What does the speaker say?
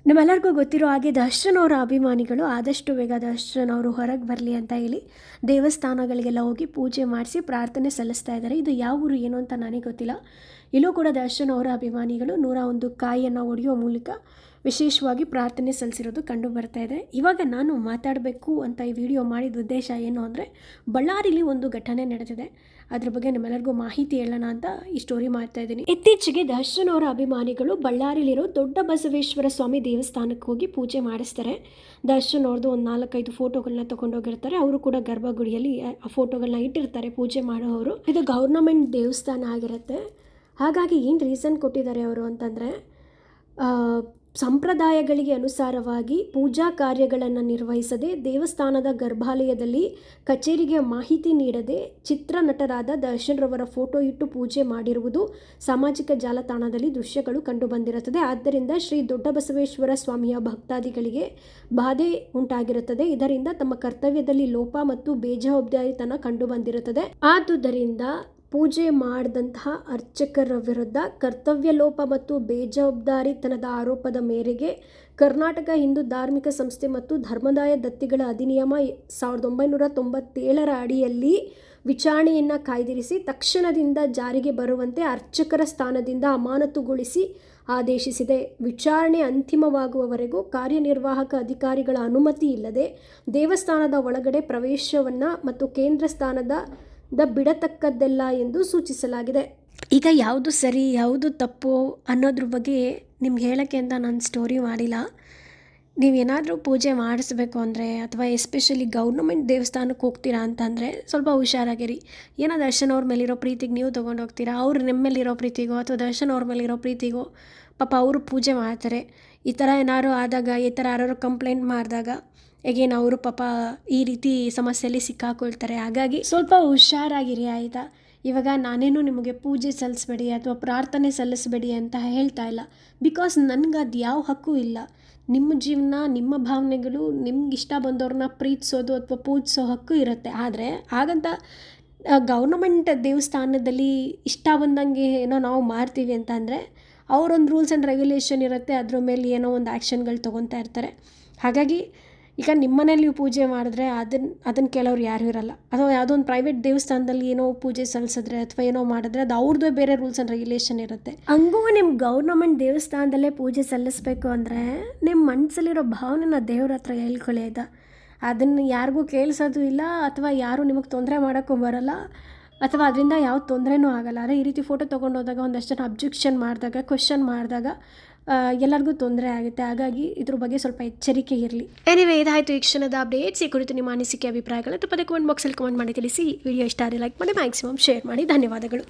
ನಿಮ್ಮೆಲ್ಲರಿಗೂ ಗೊತ್ತಿರೋ ಹಾಗೆ ದರ್ಶನ್ ಅವರ ಅಭಿಮಾನಿಗಳು ಆದಷ್ಟು ಬೇಗ ದರ್ಶನ್ ಅವರು ಹೊರಗೆ ಬರಲಿ ಅಂತ ಹೇಳಿ ದೇವಸ್ಥಾನಗಳಿಗೆಲ್ಲ ಹೋಗಿ ಪೂಜೆ ಮಾಡಿಸಿ ಪ್ರಾರ್ಥನೆ ಸಲ್ಲಿಸ್ತಾ ಇದ್ದಾರೆ. ಇದು ಯಾವ ಊರು ಏನು ಅಂತ ನನಗೆ ಗೊತ್ತಿಲ್ಲ. ಇಲ್ಲೂ ಕೂಡ ದರ್ಶನ್ ಅವರ ಅಭಿಮಾನಿಗಳು 101 ಕಾಯಿಯನ್ನು ಒಡೆಯುವ ಮೂಲಕ ವಿಶೇಷವಾಗಿ ಪ್ರಾರ್ಥನೆ ಸಲ್ಲಿಸಿರೋದು ಕಂಡು ಬರ್ತಾ ಇದೆ. ಇವಾಗ ನಾನು ಮಾತಾಡಬೇಕು ಅಂತ ಈ ವಿಡಿಯೋ ಮಾಡಿದ ಉದ್ದೇಶ ಏನು ಅಂದರೆ, ಬಳ್ಳಾರಿಲಿ ಒಂದು ಘಟನೆ ನಡೆದಿದೆ. ಅದ್ರ ಬಗ್ಗೆ ನಿಮ್ಮೆಲ್ಲರಿಗೂ ಮಾಹಿತಿ ಹೇಳೋಣ ಅಂತ ಈ ಸ್ಟೋರಿ ಮಾಡ್ತಾ ಇದ್ದೀನಿ. ಇತ್ತೀಚೆಗೆ ದರ್ಶನ್ ಅವರ ಅಭಿಮಾನಿಗಳು ಬಳ್ಳಾರಿಲಿರೋ ದೊಡ್ಡ ಬಸವೇಶ್ವರ ಸ್ವಾಮಿ ದೇವಸ್ಥಾನಕ್ಕೆ ಹೋಗಿ ಪೂಜೆ ಮಾಡಿಸ್ತಾರೆ. ದರ್ಶನ್ ಅವ್ರದ್ದು ಒಂದು 4-5 ಫೋಟೋಗಳನ್ನ ತೊಗೊಂಡೋಗಿರ್ತಾರೆ. ಅವರು ಕೂಡ ಗರ್ಭಗುಡಿಯಲ್ಲಿ ಆ ಫೋಟೋಗಳನ್ನ ಇಟ್ಟಿರ್ತಾರೆ ಪೂಜೆ ಮಾಡೋರು. ಇದು ಗೌರ್ನಮೆಂಟ್ ದೇವಸ್ಥಾನ ಆಗಿರುತ್ತೆ. ಹಾಗಾಗಿ ಏನು ರೀಸನ್ ಕೊಟ್ಟಿದ್ದಾರೆ ಅವರು ಅಂತಂದರೆ, ಸಂಪ್ರದಾಯಗಳಿಗೆ ಅನುಸಾರವಾಗಿ ಪೂಜಾ ಕಾರ್ಯಗಳನ್ನು ನಿರ್ವಹಿಸದೆ, ದೇವಸ್ಥಾನದ ಗರ್ಭಾಲಯದಲ್ಲಿ ಕಚೇರಿಗೆ ಮಾಹಿತಿ ನೀಡದೆ ಚಿತ್ರನಟರಾದ ದರ್ಶನ್ ರವರ ಫೋಟೋ ಇಟ್ಟು ಪೂಜೆ ಮಾಡಿರುವುದು ಸಾಮಾಜಿಕ ಜಾಲತಾಣದಲ್ಲಿ ದೃಶ್ಯಗಳು ಕಂಡುಬಂದಿರುತ್ತದೆ. ಆದ್ದರಿಂದ ಶ್ರೀ ದೊಡ್ಡ ಬಸವೇಶ್ವರ ಸ್ವಾಮಿಯ ಭಕ್ತಾದಿಗಳಿಗೆ ಬಾಧೆ ಉಂಟಾಗಿರುತ್ತದೆ. ಇದರಿಂದ ತಮ್ಮ ಕರ್ತವ್ಯದಲ್ಲಿ ಲೋಪ ಮತ್ತು ಬೇಜವಾಬ್ದಾರಿತನ ಕಂಡುಬಂದಿರುತ್ತದೆ. ಆದುದರಿಂದ ಪೂಜೆ ಮಾಡಿದಂತಹ ಅರ್ಚಕರ ವಿರುದ್ಧ ಕರ್ತವ್ಯ ಲೋಪ ಮತ್ತು ಬೇಜವಾಬ್ದಾರಿತನದ ಆರೋಪದ ಮೇರೆಗೆ ಕರ್ನಾಟಕ ಹಿಂದೂ ಧಾರ್ಮಿಕ ಸಂಸ್ಥೆ ಮತ್ತು ಧರ್ಮದಾಯ ದತ್ತಿಗಳ ಅಧಿನಿಯಮ 1997ರ ಅಡಿಯಲ್ಲಿ ವಿಚಾರಣೆಯನ್ನು ಕಾಯ್ದಿರಿಸಿ ತಕ್ಷಣದಿಂದ ಜಾರಿಗೆ ಬರುವಂತೆ ಅರ್ಚಕರ ಸ್ಥಾನದಿಂದ ಅಮಾನತುಗೊಳಿಸಿ ಆದೇಶಿಸಿದೆ. ವಿಚಾರಣೆ ಅಂತಿಮವಾಗುವವರೆಗೂ ಕಾರ್ಯನಿರ್ವಾಹಕ ಅಧಿಕಾರಿಗಳ ಅನುಮತಿ ಇಲ್ಲದೆ ದೇವಸ್ಥಾನದ ಒಳಗಡೆ ಪ್ರವೇಶವನ್ನು ಮತ್ತು ಕೇಂದ್ರ ಸ್ಥಾನದ ಬಿಡತಕ್ಕದ್ದೆಲ್ಲ ಎಂದು ಸೂಚಿಸಲಾಗಿದೆ. ಈಗ ಯಾವುದು ಸರಿ ಯಾವುದು ತಪ್ಪು ಅನ್ನೋದ್ರ ಬಗ್ಗೆ ನಿಮ್ಗೆ ಹೇಳೋಕ್ಕೆ ಅಂತ ನಾನು ಸ್ಟೋರಿ ಮಾಡಿಲ್ಲ. ನೀವೇನಾದರೂ ಪೂಜೆ ಮಾಡಿಸ್ಬೇಕು ಅಂದರೆ, ಅಥವಾ ಎಸ್ಪೆಷಲಿ ಗೌರ್ನಮೆಂಟ್ ದೇವಸ್ಥಾನಕ್ಕೆ ಹೋಗ್ತೀರಾ ಅಂತಂದರೆ ಸ್ವಲ್ಪ ಹುಷಾರಾಗಿರಿ. ಏನೋ ದರ್ಶನ್ ಅವ್ರ ಮೇಲಿರೋ ಪ್ರೀತಿಗೆ ನೀವು ತೊಗೊಂಡೋಗ್ತೀರಾ, ಅವ್ರು ನಿಮ್ಮ ಮೇಲಿರೋ ಪ್ರೀತಿಗೋ ಅಥವಾ ದರ್ಶನ್ ಅವ್ರ ಮೇಲಿರೋ ಪ್ರೀತಿಗೋ ಪಾಪ ಅವರು ಪೂಜೆ ಮಾಡ್ತಾರೆ. ಈ ಥರ ಏನಾದ್ರು ಆದಾಗ, ಈ ಥರ ಯಾರು ಕಂಪ್ಲೇಂಟ್ ಮಾಡಿದಾಗ ಹೇಗೇನು ಅವರು ಪಾಪ ಈ ರೀತಿ ಸಮಸ್ಯೆಯಲ್ಲಿ ಸಿಕ್ಕಾಕೊಳ್ತಾರೆ. ಹಾಗಾಗಿ ಸ್ವಲ್ಪ ಹುಷಾರಾಗಿರಿ, ಆಯಿತಾ? ಇವಾಗ ನಾನೇನು ನಿಮಗೆ ಪೂಜೆ ಸಲ್ಲಿಸಬೇಡಿ ಅಥವಾ ಪ್ರಾರ್ಥನೆ ಸಲ್ಲಿಸಬೇಡಿ ಅಂತ ಹೇಳ್ತಾ ಇಲ್ಲ. ಬಿಕಾಸ್ ನನಗೆ ಅದು ಯಾವ ಹಕ್ಕು ಇಲ್ಲ. ನಿಮ್ಮ ಜೀವನ, ನಿಮ್ಮ ಭಾವನೆಗಳು, ನಿಮ್ಗೆ ಇಷ್ಟ ಬಂದವ್ರನ್ನ ಪ್ರೀತಿಸೋದು ಅಥವಾ ಪೂಜಿಸೋ ಹಕ್ಕು ಇರುತ್ತೆ. ಆದರೆ ಹಾಗಂತ ಗೌರ್ನಮೆಂಟ್ ದೇವಸ್ಥಾನದಲ್ಲಿ ಇಷ್ಟ ಬಂದಂಗೆ ಏನೋ ನಾವು ಮಾಡ್ತೀವಿ ಅಂತ ಅಂದರೆ, ಅವರೊಂದು ರೂಲ್ಸ್ ಆ್ಯಂಡ್ ರೆಗ್ಯುಲೇಷನ್ ಇರುತ್ತೆ, ಅದ್ರ ಮೇಲೆ ಏನೋ ಒಂದು ಆ್ಯಕ್ಷನ್ಗಳು ತೊಗೊತಾ ಇರ್ತಾರೆ. ಹಾಗಾಗಿ ಈಗ ನಿಮ್ಮ ಮನೇಲಿ ನೀವು ಪೂಜೆ ಮಾಡಿದ್ರೆ ಅದನ್ನು ಕೇಳೋರು ಯಾರೂ ಇರಲ್ಲ. ಅಥವಾ ಯಾವುದೋ ಒಂದು ಪ್ರೈವೇಟ್ ದೇವಸ್ಥಾನದಲ್ಲಿ ಏನೋ ಪೂಜೆ ಸಲ್ಲಿಸಿದ್ರೆ ಅಥವಾ ಏನೋ ಮಾಡಿದ್ರೆ ಅದು ಅವ್ರದ್ದೇ ಬೇರೆ ರೂಲ್ಸ್ ಆ್ಯಂಡ್ ರೆಗ್ಯುಲೇಷನ್ ಇರುತ್ತೆ. ಹಂಗೂ ನಿಮ್ಮ ಗೌರ್ನಮೆಂಟ್ ದೇವಸ್ಥಾನದಲ್ಲೇ ಪೂಜೆ ಸಲ್ಲಿಸಬೇಕು ಅಂದರೆ ನಿಮ್ಮ ಮನಸ್ಸಲ್ಲಿರೋ ಭಾವನೆನ ದೇವ್ರ ಹತ್ರ ಹೇಳ್ಕೊಳ್ಳಿ, ಆಯಿತಾ? ಅದನ್ನು ಯಾರಿಗೂ ಕೇಳಿಸೋದು ಇಲ್ಲ, ಅಥವಾ ಯಾರೂ ನಿಮಗೆ ತೊಂದರೆ ಮಾಡೋಕ್ಕೂ ಬರೋಲ್ಲ, ಅಥವಾ ಅದರಿಂದ ಯಾವ ತೊಂದರೆನೂ ಆಗಲ್ಲ. ಆದರೆ ಈ ರೀತಿ ಫೋಟೋ ತೊಗೊಂಡೋದಾಗ ಒಂದಷ್ಟು ಜನ ಅಬ್ಜೆಕ್ಷನ್ ಮಾಡಿದಾಗ, ಕ್ವೆಶ್ಚನ್ ಮಾಡಿದಾಗ ಎಲ್ಲರಿಗೂ ತೊಂದರೆ ಆಗುತ್ತೆ. ಹಾಗಾಗಿ ಇದ್ರ ಬಗ್ಗೆ ಸ್ವಲ್ಪ ಎಚ್ಚರಿಕೆ ಇರಲಿ. ಎನಿವೇ, ಇದಾಯಿತು ಈ ಕ್ಷಣದ ಅಪ್ಡೇಟ್ಸ್. ಈ ಕುರಿತು ನಿಮ್ಮ ಅನಿಸಿಕೆ ಅಭಿಪ್ರಾಯಗಳು ತಪ್ಪದೆ ಕಮೆಂಟ್ ಬಾಕ್ಸಲ್ಲಿ ಕಮೆಂಟ್ ಮಾಡಿ ತಿಳಿಸಿ. ವಿಡಿಯೋ ಇಷ್ಟ ಆದರೆ ಲೈಕ್ ಮಾಡಿ, ಮ್ಯಾಕ್ಸಿಮಮ್ ಶೇರ್ ಮಾಡಿ. ಧನ್ಯವಾದಗಳು.